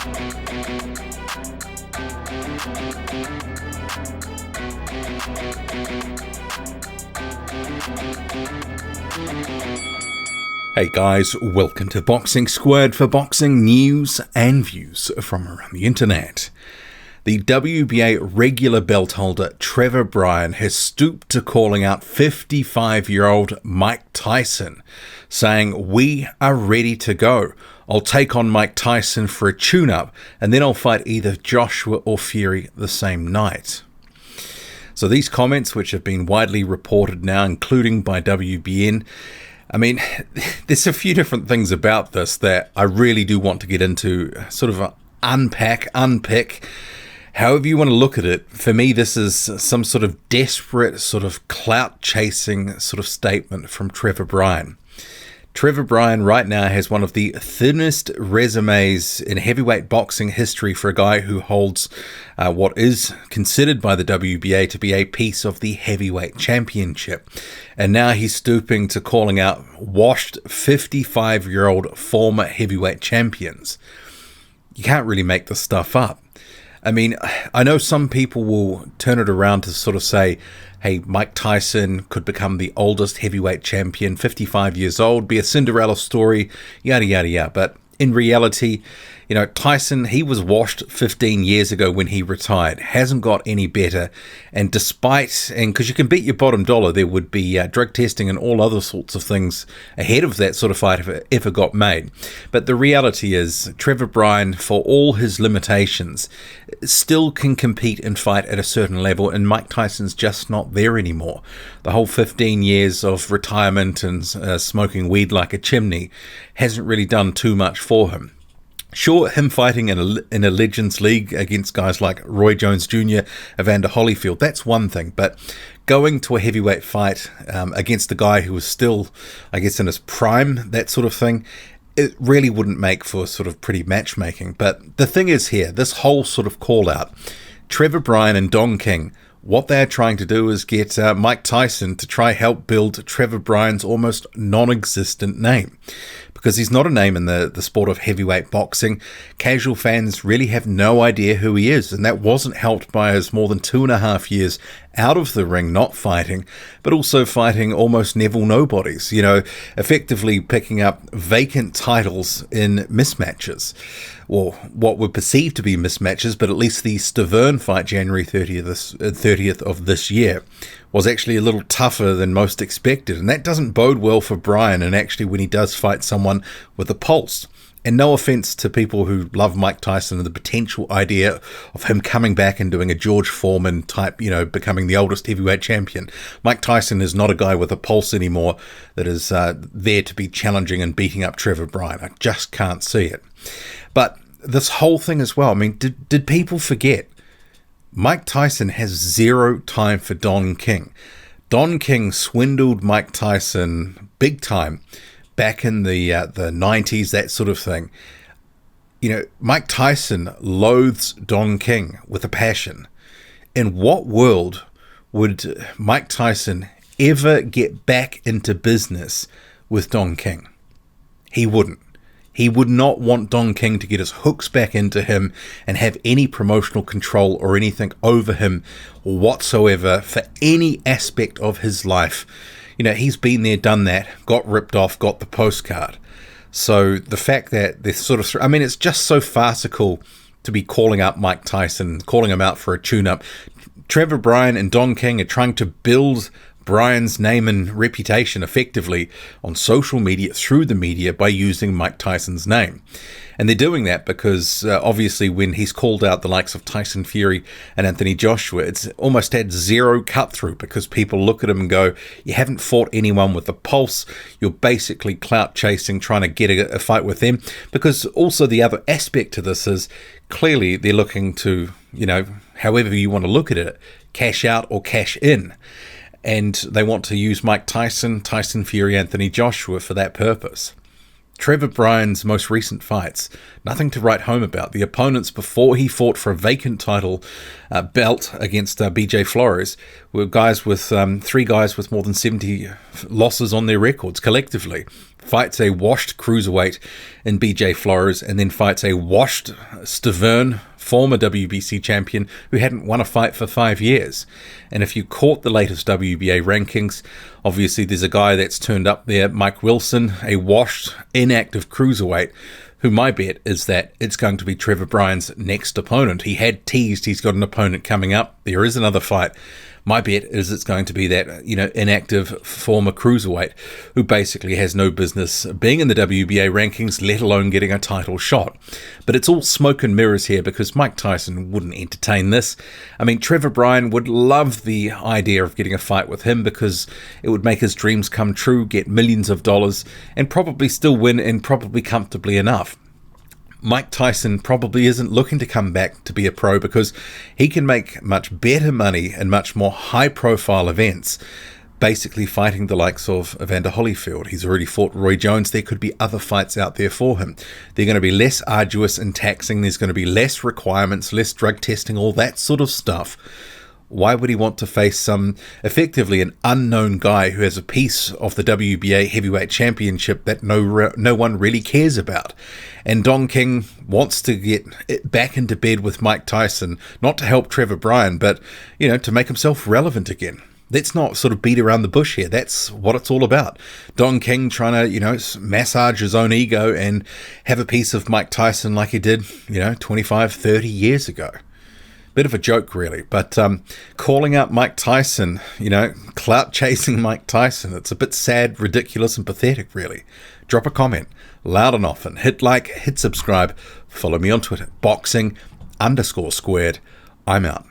Hey guys, welcome to Boxing Squared for boxing news and views from around the internet. The WBA regular belt holder Trevor Bryan has stooped to calling out 55-year-old Mike Tyson, saying, "We are ready to go. I'll take on Mike Tyson for a tune-up, and then I'll fight either Joshua or Fury the same night." So these comments, which have been widely reported now, including by WBN, I mean, there's a few different things about this that I really do want to get into, sort of unpick, however you want to look at it. For me, this is some sort of desperate, sort of clout-chasing sort of statement from Trevor Bryan. Trevor Bryan right now has one of the thinnest resumes in heavyweight boxing history for a guy who holds what is considered by the WBA to be a piece of the heavyweight championship. And now he's stooping to calling out washed 55-year-old former heavyweight champions. You can't really make this stuff up. I mean, I know some people will turn it around to sort of say, hey, Mike Tyson could become the oldest heavyweight champion, 55 years old, be a Cinderella story, yada, yada, yada. But in reality, you know, Tyson, he was washed 15 years ago when he retired, hasn't got any better. And because you can bet your bottom dollar there would be drug testing and all other sorts of things ahead of that sort of fight if it ever got made. But the reality is, Trevor Bryan, for all his limitations, still can compete and fight at a certain level, and Mike Tyson's just not there anymore. The whole 15 years of retirement and smoking weed like a chimney hasn't really done too much for him. Sure, him fighting in a Legends League against guys like Roy Jones Jr., Evander Holyfield, that's one thing. But going to a heavyweight fight against a guy who was still, I guess, in his prime, that sort of thing, it really wouldn't make for sort of pretty matchmaking. But the thing is here, this whole sort of call out, Trevor Bryan and Don King, what they're trying to do is get Mike Tyson to try help build Trevor Bryan's almost non-existent name. Because he's not a name in the sport of heavyweight boxing. Casual fans really have no idea who he is, and that wasn't helped by his more than 2.5 years out of the ring, not fighting, but also fighting almost Neville nobodies, you know, effectively picking up vacant titles in mismatches, or what were perceived to be mismatches, but at least the Stavern fight January 30th of this year was actually a little tougher than most expected, and that doesn't bode well for Bryan, and actually when he does fight someone with a pulse. And no offense to people who love Mike Tyson and the potential idea of him coming back and doing a George Foreman type, you know, becoming the oldest heavyweight champion. Mike Tyson is not a guy with a pulse anymore that is there to be challenging and beating up Trevor Bryan. I just can't see it. But this whole thing as well, I mean, did people forget? Mike Tyson has zero time for Don King. Don King swindled Mike Tyson big time back in the 90s, that sort of thing. You know, Mike Tyson loathes Don King with a passion. In what world would Mike Tyson ever get back into business with Don King? He wouldn't. He would not want Don King to get his hooks back into him and have any promotional control or anything over him whatsoever for any aspect of his life. You know, he's been there, done that, got ripped off, got the postcard. So the fact that they're sort of, I mean, it's just so farcical to be calling out Mike Tyson, calling him out for a tune-up. Trevor Bryan and Don King are trying to build Bryan's name and reputation effectively on social media, through the media, by using Mike Tyson's name. And they're doing that because obviously when he's called out the likes of Tyson Fury and Anthony Joshua, it's almost had zero cut through, because people look at him and go, you haven't fought anyone with a pulse, you're basically clout chasing, trying to get a fight with them. Because also the other aspect to this is clearly they're looking to, you know, however you want to look at it, cash out or cash in. And they want to use Mike Tyson, Tyson Fury, Anthony Joshua for that purpose. Trevor Bryan's most recent fights, nothing to write home about. The opponents before he fought for a vacant title belt against BJ Flores were guys with 3 guys with more than 70 losses on their records collectively. Fights a washed cruiserweight in BJ Flores, and then fights a washed Stavern, former WBC champion, who hadn't won a fight for 5 years. And if you caught the latest WBA rankings, obviously there's a guy that's turned up there, Mike Wilson, a washed, inactive cruiserweight, who my bet is that it's going to be Trevor Bryan's next opponent. He had teased he's got an opponent coming up. There is another fight. My bet is it's going to be that, inactive former cruiserweight who basically has no business being in the WBA rankings, let alone getting a title shot. But it's all smoke and mirrors here because Mike Tyson wouldn't entertain this. I mean, Trevor Bryan would love the idea of getting a fight with him because it would make his dreams come true, get millions of dollars, and probably still win, and probably comfortably enough. Mike Tyson probably isn't looking to come back to be a pro because he can make much better money in much more high-profile events, basically fighting the likes of Evander Holyfield. He's already fought Roy Jones. There could be other fights out there for him. They're going to be less arduous and taxing. There's going to be less requirements, less drug testing, all that sort of stuff. Why would he want to face effectively an unknown guy who has a piece of the WBA heavyweight championship that no one really cares about? And Don King wants to get back into bed with Mike Tyson, not to help Trevor Bryan, but, to make himself relevant again. Let's not sort of beat around the bush here. That's what it's all about. Don King trying to, massage his own ego and have a piece of Mike Tyson like he did, 25, 30 years ago. Bit of a joke, really, but calling out Mike Tyson, clout chasing Mike Tyson, it's a bit sad, ridiculous, and pathetic, really. Drop a comment, loud and often. Hit like, hit subscribe. Follow me on Twitter, boxing_squared. I'm out.